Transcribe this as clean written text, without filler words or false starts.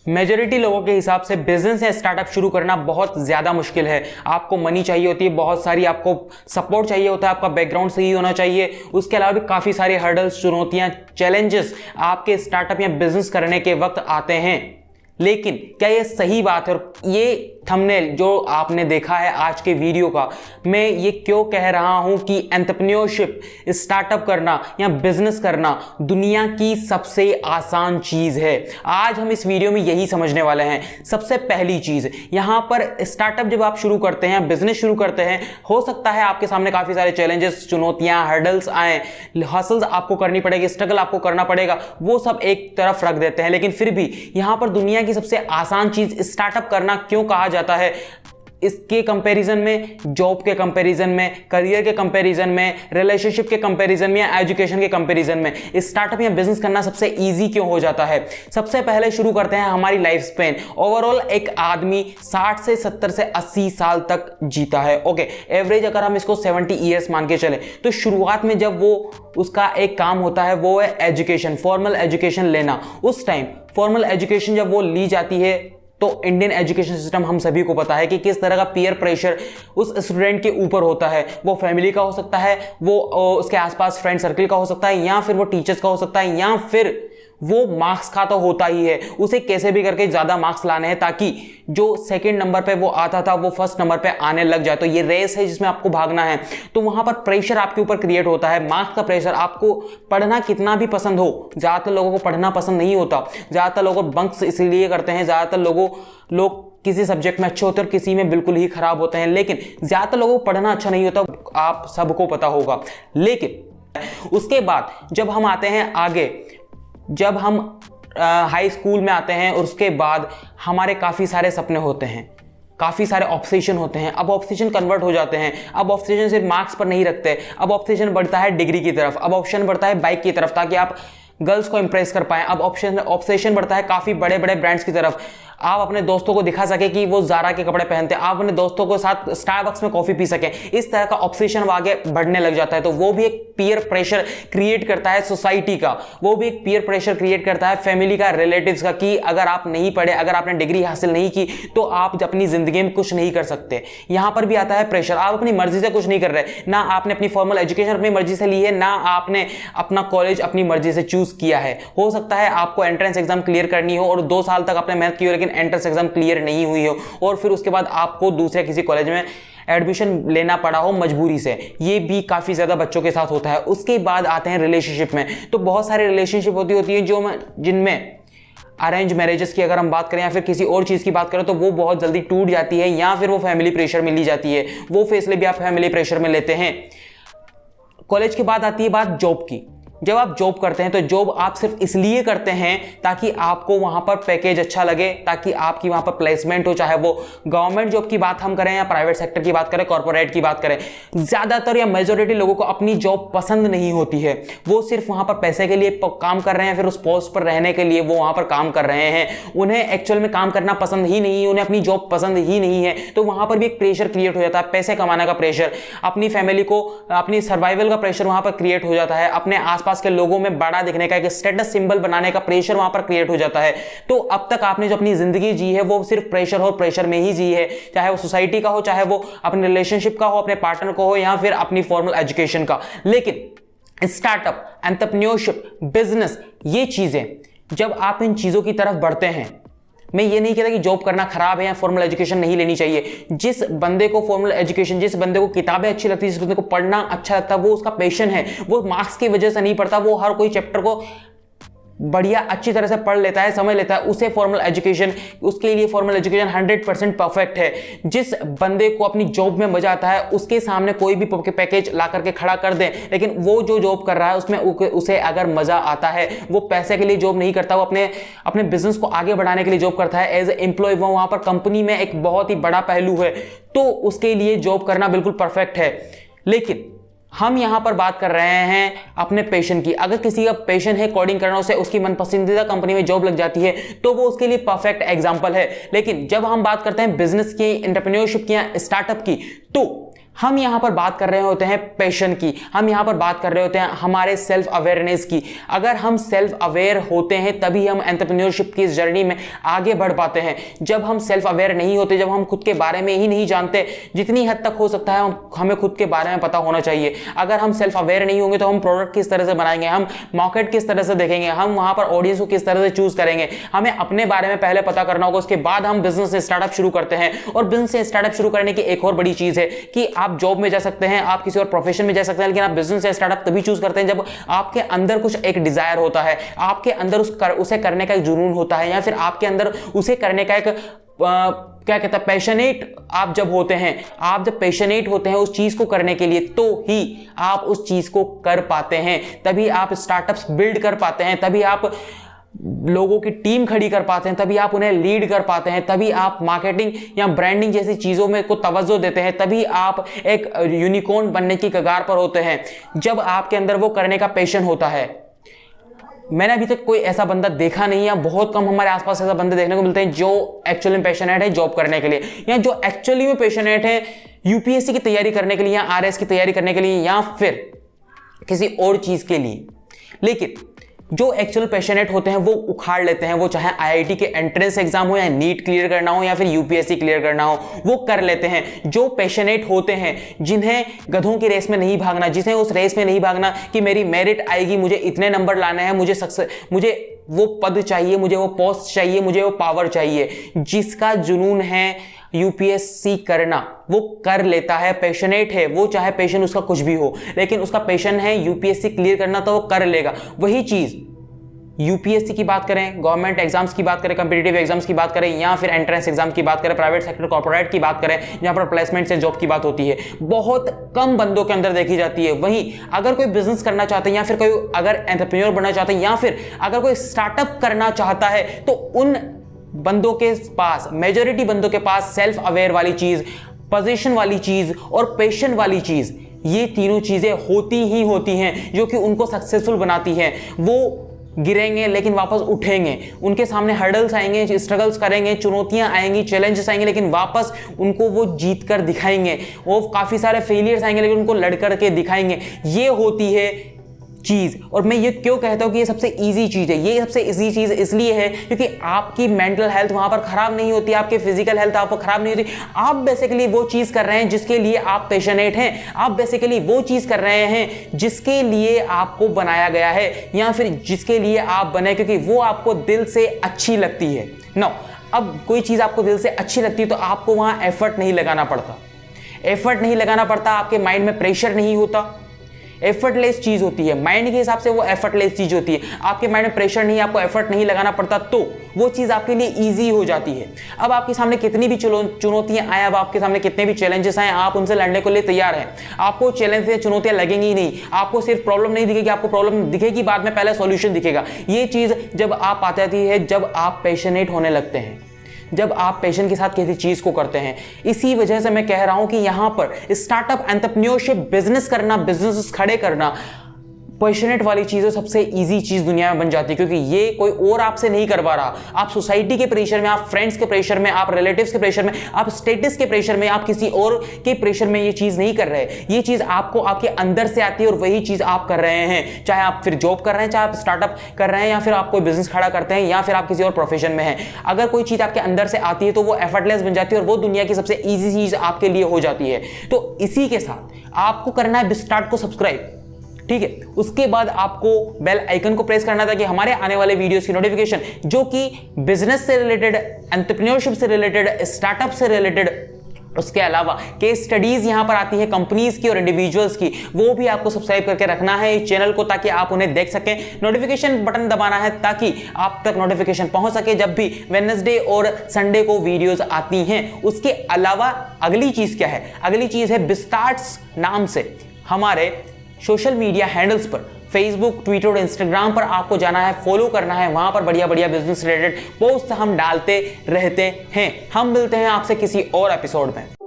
Majority लोगों के हिसाब से बिजनेस या स्टार्टअप शुरू करना बहुत ज़्यादा मुश्किल है। आपको मनी चाहिए होती है, बहुत सारी आपको सपोर्ट चाहिए होता है, आपका बैकग्राउंड सही होना चाहिए। उसके अलावा भी काफ़ी सारे हर्डल्स, चुनौतियां, चैलेंजेस आपके स्टार्टअप या बिजनेस करने के वक्त आते हैं। लेकिन क्या ये सही बात है? और ये थंबनेल जो आपने देखा है आज के वीडियो का, मैं ये क्यों कह रहा हूं कि एंटरप्रेन्योरशिप, स्टार्टअप करना या बिजनेस करना दुनिया की सबसे आसान चीज है। आज हम इस वीडियो में यही समझने वाले हैं। सबसे पहली चीज, यहां पर स्टार्टअप जब आप शुरू करते हैं, बिजनेस शुरू करते हैं, हो सकता है आपके सामने काफी सारे चैलेंजेस, चुनौतियां, हर्डल्स आए, हसल्स आपको करनी पड़ेगी, स्ट्रगल आपको करना पड़ेगा, वो सब एक तरफ रख देते हैं। लेकिन फिर भी यहां पर दुनिया की सबसे आसान चीज स्टार्टअप करना क्यों कहा जाता है? इसके कंपैरिजन में, जॉब के कंपैरिजन में, करियर के कंपैरिजन में, रिलेशनशिप के कंपैरिजन में या एजुकेशन के कंपैरिजन में स्टार्टअप या बिजनेस करना सबसे इजी क्यों हो जाता है? सबसे पहले शुरू करते हैं हमारी लाइफ स्पेन। ओवरऑल एक आदमी 60 से 70 से 80 साल तक जीता है। ओके, एवरेज अगर हम इसको 70 ईयर्स मान के चले तो शुरुआत में जब वो उसका एक काम होता है वो है एजुकेशन, फॉर्मल एजुकेशन लेना। उस टाइम फॉर्मल एजुकेशन जब वो ली जाती है तो इंडियन एजुकेशन सिस्टम हम सभी को पता है कि किस तरह का पीयर प्रेशर उस स्टूडेंट के ऊपर होता है। वो फैमिली का हो सकता है, वो उसके आसपास फ्रेंड सर्कल का हो सकता है, या फिर वो टीचर्स का हो सकता है, या फिर वो मार्क्स का तो होता ही है। उसे कैसे भी करके ज्यादा मार्क्स लाने हैं ताकि जो सेकंड नंबर पे वो आता था वो फर्स्ट नंबर पे आने लग जाए। तो ये रेस है जिसमें आपको भागना है। तो वहां पर प्रेशर आपके ऊपर क्रिएट होता है, मार्क्स का प्रेशर। आपको पढ़ना कितना भी पसंद हो, ज्यादातर लोगों को पढ़ना पसंद नहीं होता, ज्यादातर लोग बंक्स इसलिए करते हैं, ज्यादातर लोग किसी सब्जेक्ट में अच्छे होते हैं और किसी में बिल्कुल ही खराब होते हैं। लेकिन ज्यादातर लोगों को पढ़ना अच्छा नहीं होता, आप सबको पता होगा। लेकिन उसके बाद जब हम आते हैं आगे, जब हम हाई स्कूल में आते हैं और उसके बाद हमारे काफ़ी सारे सपने होते हैं, काफ़ी सारे ऑब्सेशन होते हैं। अब ऑब्सेशन कन्वर्ट हो जाते हैं। अब ऑब्सेशन सिर्फ मार्क्स पर नहीं रखते, अब ऑब्सेशन बढ़ता है डिग्री की तरफ, अब ऑप्शन बढ़ता है बाइक की तरफ ताकि आप गर्ल्स को इंप्रेस कर पाएं। अब ऑब्सेशन बढ़ता है काफ़ी बड़े बड़े ब्रांड्स की तरफ, आप अपने दोस्तों को दिखा सके कि वो ज़ारा के कपड़े पहनते हैं, आप अपने दोस्तों के साथ स्टारबक्स में कॉफ़ी पी सकें। इस तरह का ऑब्सेशन आगे बढ़ने लग जाता है। तो वो भी एक पीयर प्रेशर क्रिएट करता है सोसाइटी का, वो भी एक पीयर प्रेशर क्रिएट करता है फैमिली का, रिलेटिव्स का, कि अगर आप नहीं पढ़े, अगर आपने डिग्री हासिल नहीं की तो आप अपनी ज़िंदगी में कुछ नहीं कर सकते। यहाँ पर भी आता है प्रेशर, आप अपनी मर्जी से कुछ नहीं कर रहे, ना आपने अपनी फॉर्मल एजुकेशन अपनी मर्जी से ली है, ना आपने अपना कॉलेज अपनी मर्जी से चूज़ किया है। हो सकता है आपको एंट्रेंस एग्जाम क्लियर करनी हो और 2 साल तक आपने मेहनत की हो लेकिन एंट्रेंस एग्जाम क्लियर नहीं हुई हो और फिर उसके बाद आपको दूसरे किसी कॉलेज में एडमिशन लेना पड़ा हो मजबूरी से। ये भी काफ़ी ज़्यादा बच्चों के साथ होता है। उसके बाद आते हैं रिलेशनशिप में। तो बहुत सारे रिलेशनशिप होती है जिनमें अरेंज मैरिजेस की अगर हम बात करें या फिर किसी और चीज़ की बात करें तो वो बहुत जल्दी टूट जाती है, या फिर वो फैमिली प्रेशर में ली जाती है। वो फैसले भी आप फैमिली प्रेशर में लेते हैं। कॉलेज के बाद आती है बात जॉब की। जब आप जॉब करते हैं तो जॉब आप सिर्फ इसलिए करते हैं ताकि आपको वहां पर पैकेज अच्छा लगे, ताकि आपकी वहां पर प्लेसमेंट हो, चाहे वो गवर्नमेंट जॉब की बात हम करें या प्राइवेट सेक्टर की बात करें, कॉर्पोरेट की बात करें। ज्यादातर या मेजॉरिटी लोगों को अपनी जॉब पसंद नहीं होती है, वो सिर्फ वहां पर पैसे के लिए काम कर रहे हैं, फिर उस पोस्ट पर रहने के लिए वो वहां पर काम कर रहे हैं। उन्हें एक्चुअल में काम करना पसंद ही नहीं है, उन्हें अपनी जॉब पसंद ही नहीं है। तो वहां पर भी एक प्रेशर क्रिएट हो जाता है, पैसे कमाने का प्रेशर, अपनी फैमिली को अपनी सर्वाइवल का प्रेशर वहां पर क्रिएट हो जाता है, अपने आसपास के लोगों में बड़ा दिखने का, एक स्टेटस सिंबल बनाने का प्रेशर वहां पर क्रिएट हो जाता है। तो अब तक आपने जो अपनी जिंदगी जी है वो सिर्फ प्रेशर और प्रेशर में ही जी है, चाहे वो सोसाइटी का हो, चाहे वो अपने रिलेशनशिप का हो, अपने पार्टनर को हो, या फिर अपनी फॉर्मल एजुकेशन का। लेकिन स्टार्टअप, एंटरप्रेन्योरशिप, बिजनेस, ये चीजें जब आप इन चीजों की तरफ बढ़ते हैं, मैं ये नहीं कहता कि जॉब करना खराब है या फॉर्मल एजुकेशन नहीं लेनी चाहिए। जिस बंदे को फॉर्मल एजुकेशन, जिस बंदे को किताबें अच्छी लगती है, जिस बंदे को पढ़ना अच्छा लगता है, वो उसका पैशन है, वो मार्क्स की वजह से नहीं पढ़ता, वो हर कोई चैप्टर को बढ़िया अच्छी तरह से पढ़ लेता है, समझ लेता है, उसे फॉर्मल एजुकेशन, उसके लिए फॉर्मल एजुकेशन 100% परफेक्ट है। जिस बंदे को अपनी जॉब में मजा आता है उसके सामने कोई भी पैकेज ला करके खड़ा कर दें, लेकिन वो जो जॉब कर रहा है उसमें उसे अगर मजा आता है, वो पैसे के लिए जॉब नहीं करता, वो अपने बिजनेस को आगे बढ़ाने के लिए जॉब करता है एज ए एम्प्लॉय, वो वहां पर कंपनी में एक बहुत ही बड़ा पहलू है, तो उसके लिए जॉब करना बिल्कुल परफेक्ट है। लेकिन हम यहां पर बात कर रहे हैं अपने पैशन की। अगर किसी का पैशन है कोडिंग करना, उसे उसकी मनपसंदीदा कंपनी में जॉब लग जाती है तो वो उसके लिए परफेक्ट एग्जांपल है। लेकिन जब हम बात करते हैं बिजनेस की, एंटरप्रेन्योरशिप की या स्टार्टअप की, तो हम यहाँ पर बात कर रहे होते हैं पैशन की, हम यहाँ पर बात कर रहे होते हैं हमारे सेल्फ अवेयरनेस की। अगर हम सेल्फ अवेयर होते हैं तभी हम एंटरप्रेन्योरशिप की इस जर्नी में आगे बढ़ पाते हैं। जब हम सेल्फ अवेयर नहीं होते, जब हम खुद के बारे में ही नहीं जानते, जितनी हद तक हो सकता है हमें खुद के बारे में पता होना चाहिए। अगर हम सेल्फ अवेयर नहीं होंगे तो हम प्रोडक्ट किस तरह से बनाएंगे, हम मार्केट किस तरह से देखेंगे, हम वहां पर ऑडियंस को किस तरह से चूज करेंगे। हमें अपने बारे में पहले पता करना होगा, उसके बाद हम बिजनेस स्टार्टअप शुरू करते हैं। और बिजनेस स्टार्टअप शुरू करने की एक और बड़ी चीज है कि आप जॉब में जा सकते हैं, आप किसी और प्रोफेशन में जा सकते हैं, लेकिन आप बिजनेस या स्टार्टअप तभी चूज करते हैं जब आपके अंदर कुछ एक डिजायर होता है, आपके अंदर उसे करने का एक जुनून होता है, या फिर आपके अंदर उसे करने का एक क्या कहता है पैशनेट आप जब होते हैं। आप जब पैशनेट होते हैं उस चीज को करने के लिए, तो ही आप उस चीज को कर पाते हैं, तभी आप स्टार्टअप्स बिल्ड कर पाते हैं, तभी आप लोगों की टीम खड़ी कर पाते हैं, तभी आप उन्हें लीड कर पाते हैं, तभी आप मार्केटिंग या ब्रांडिंग जैसी चीजों में को तवज्जो देते हैं, तभी आप एक यूनिकॉर्न बनने की कगार पर होते हैं, जब आपके अंदर वो करने का पैशन होता है। मैंने अभी तक कोई ऐसा बंदा देखा नहीं है, बहुत कम हमारे आसपास ऐसा बंदे देखने को मिलते हैं जो एक्चुअली में पैशनेट है जॉब करने के लिए, या जो एक्चुअली में पैशनेट है यूपीएससी की तैयारी करने के लिए, या आरएस की तैयारी करने के लिए, या फिर किसी और चीज के लिए। लेकिन जो एक्चुअल पैशनेट होते हैं वो उखाड़ लेते हैं, वो चाहे आईआईटी के एंट्रेंस एग्जाम हो, या नीट क्लियर करना हो, या फिर यूपीएससी क्लियर करना हो, वो कर लेते हैं। जो पैशनेट होते हैं, जिन्हें गधों की रेस में नहीं भागना, जिन्हें उस रेस में नहीं भागना कि मेरी मेरिट आएगी, मुझे इतने नंबर लाने हैं, मुझे वो पद चाहिए, मुझे वो पोस्ट चाहिए, मुझे वो पावर चाहिए, जिसका जुनून है यूपीएससी करना, वो कर लेता है, पैशनेट है वो, चाहे पैशन उसका कुछ भी हो, लेकिन उसका पैशन है यूपीएससी क्लियर करना, तो वो कर लेगा। वही चीज यूपीएससी की बात करें, गवर्नमेंट एग्जाम्स की बात करें, कॉम्पिटिटिव एग्जाम्स की बात करें, या फिर एंट्रेंस एग्जाम की बात करें, प्राइवेट सेक्टर कॉर्पोरेट की बात करें, जहां पर प्लेसमेंट से जॉब की बात होती है, बहुत कम बंदों के अंदर देखी जाती है। वहीं अगर कोई बिजनेस करना चाहते हैं, या फिर कोई अगर एंटरप्रेन्योर बनना चाहते हैं, या फिर अगर कोई स्टार्टअप करना चाहता है, तो उन बंदों के पास, मेजॉरिटी बंदों के पास सेल्फ अवेयर वाली चीज, पोजीशन वाली चीज और पैशन वाली चीज, ये तीनों चीजें होती ही होती हैं, जो कि उनको सक्सेसफुल बनाती हैं। वो गिरेंगे लेकिन वापस उठेंगे, उनके सामने हर्डल्स आएंगे, स्ट्रगल्स करेंगे, चुनौतियां आएंगी, चैलेंजेस आएंगे, लेकिन वापस उनको वो जीत कर दिखाएंगे। वो काफी सारे फेलियर्स आएंगे लेकिन उनको लड़ करके दिखाएंगे। ये होती है चीज। और मैं ये क्यों कहता हूं कि ये सबसे इजी चीज है, ये सबसे इजी चीज इसलिए है क्योंकि आपकी मेंटल हेल्थ वहां पर खराब नहीं होती, आपके फिजिकल हेल्थ आपको खराब नहीं होती। आप बेसिकली वो चीज कर रहे हैं जिसके लिए आप पैशनेट हैं, आप बेसिकली वो चीज कर रहे हैं जिसके लिए आपको बनाया गया है, या फिर जिसके लिए आप बने क्योंकि वो आपको दिल से अच्छी लगती है। नो, अब कोई चीज आपको दिल से अच्छी लगती है तो आपको वहां एफर्ट नहीं लगाना पड़ता, एफर्ट नहीं लगाना पड़ता, आपके माइंड में प्रेशर नहीं होता, एफर्टलेस चीज होती है। माइंड के हिसाब से वो एफर्टलेस चीज होती है। आपके माइंड में प्रेशर नहीं, आपको एफर्ट नहीं लगाना पड़ता, तो वो चीज आपके लिए इजी हो जाती है। अब आपके सामने कितनी भी चुनौतियां आए, अब आपके सामने कितने भी चैलेंजेस आए, आप उनसे लड़ने के लिए तैयार हैं। आपको चैलेंज से चुनौतियां लगेंगी ही नहीं, आपको सिर्फ प्रॉब्लम नहीं दिखेगी, आपको प्रॉब्लम दिखेगी बाद में, पहले सॉल्यूशन दिखेगा। ये चीज जब आप आती है जब आप पैशनेट होने लगते हैं, जब आप पैशन के साथ किसी चीज को करते हैं। इसी वजह से मैं कह रहा हूं कि यहां पर स्टार्टअप, एंटरप्रेन्योरशिप, बिजनेस करना, बिजनेस खड़े करना, पैशनेट वाली चीजें सबसे इजी चीज दुनिया में बन जाती है, क्योंकि ये कोई और आपसे नहीं करवा रहा। आप सोसाइटी के प्रेशर में, आप फ्रेंड्स के प्रेशर में, आप रिलेटिव्स के प्रेशर में, आप स्टेटस के प्रेशर में, आप किसी और के प्रेशर में ये चीज नहीं कर रहे। ये चीज आपको आपके अंदर से आती है और वही चीज आप कर रहे हैं। चाहे आप फिर जॉब कर रहे हैं, चाहे आप स्टार्टअप कर रहे हैं, या फिर आप कोई बिजनेस खड़ा करते हैं, या फिर आप किसी और प्रोफेशन में हैं। अगर कोई चीज आपके अंदर से आती है तो वो एफर्टलेस बन जाती है और वो दुनिया की सबसे ईजी चीज आपके लिए हो जाती है। तो इसी के साथ आपको करना है बिस्टार्ट को सब्सक्राइब, ठीक है। उसके बाद आपको बेल आइकन को प्रेस करना था कि हमारे आने वाले वीडियोस की नोटिफिकेशन, जो कि बिजनेस से रिलेटेड, एंटरप्रेन्योरशिप से रिलेटेड, स्टार्टअप से रिलेटेड, उसके अलावा केस स्टडीज यहां पर आती है कंपनीज की और इंडिविजुअल्स की, वो भी आपको सब्सक्राइब करके रखना है इस चैनल को, ताकि आप उन्हें देख सकें। नोटिफिकेशन बटन दबाना है ताकि आप तक नोटिफिकेशन पहुंच सके जब भी वेडनेसडे और संडे को वीडियोस आती हैं। उसके अलावा अगली चीज क्या है? अगली चीज है बिस्टार्ट्स नाम से हमारे सोशल मीडिया हैंडल्स पर, फेसबुक, ट्विटर और इंस्टाग्राम पर आपको जाना है, फॉलो करना है। वहां पर बढ़िया बढ़िया बिजनेस रिलेटेड पोस्ट हम डालते रहते हैं। हम मिलते हैं आपसे किसी और एपिसोड में।